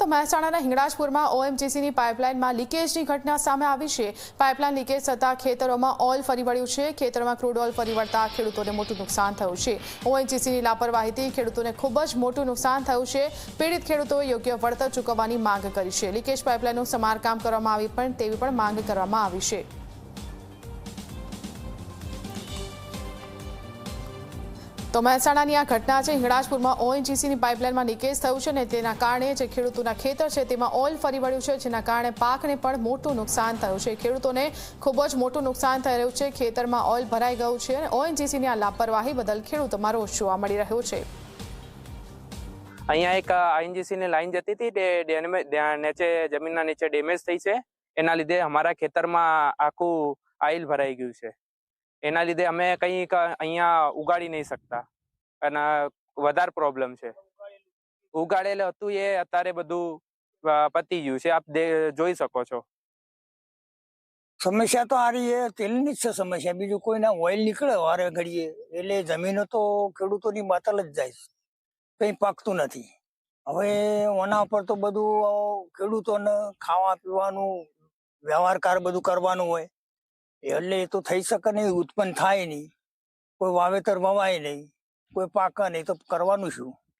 તો મહેસાણાના હિંગળાજપુરમાં ઓએમજીસીની પાઇપલાઇનમાં લીકેજની ઘટના સામે આવી છે। પાઇપલાઇન લીકેજ થતાં ખેતરોમાં ઓઇલ ફરી વળ્યું છે। ખેતરમાં ક્રૂડ ઓઇલ ફરી વળતા ખેડૂતોને મોટું નુકસાન થયું છે। ઓએમજીસીની લાપરવાહીથી ખેડૂતોને ખૂબ જ મોટું નુકસાન થયું છે। પીડિત ખેડૂતોએ યોગ્ય વળતર ચૂકવવાની માંગ કરી છે। લીકેજ પાઇપલાઇનનું સમારકામ કરવામાં આવી તેવી પણ માંગ કરવામાં આવી છે। તો મહેસાણાની આ ઘટના છે। હિંગળાજપુરમાં ઓએનજીસીની પાઇપલાઇનમાં લીકેજ થયું છે અને તેના કારણે જે ખેડૂતોના ખેતર છે તેમાં ઓઇલ ફરી વળ્યું છે, જેના કારણે પાકને પણ મોટું નુકસાન થયું છે। ખેડૂતોને ખૂબ જ મોટું નુકસાન થઈ રહ્યું છે। ખેતરમાં ઓઇલ ભરાઈ ગયું છે અને ઓએનજીસીની આ લાપરવાહી બદલ ખેડૂતોમાં રોષ જોવા મળી રહ્યો છે। અહીંયા એક ઓએનજીસીની લાઈન જતી હતી તે નીચે જમીનના નીચે ડેમેજ થઈ છે। એના લીધે અમારા ખેતરમાં આખું ઓઇલ ભરાઈ ગયું છે। એના લીધે અમે કંઈક અહીંયા ઉગાડી નહીં શકતા અને વધારે પ્રોબ્લેમ છે। ઉગાડેલું હતું એ અત્યારે બધું પતી ગયું છે। આપ જોઈ શકો છો। સમસ્યા તો આ રહી છે, તેલની જ છે સમસ્યા, બીજું કોઈના ઓઇલ નીકળે વારે ઘડીએ એટલે જમીનો તો ખેડૂતોની બાતલ જ જાય છે, કંઈ પાકતું નથી। હવે ઓના પર તો બધું ખેડૂતોને ખાવા પીવાનું વ્યવહારકાર બધું કરવાનું હોય એટલે એ તો થઈ શકે નહીં, ઉત્પન્ન થાય નહીં, કોઈ વાવેતર વવાય નહીં, કોઈ પાકે નહીં, તો કરવાનું શું?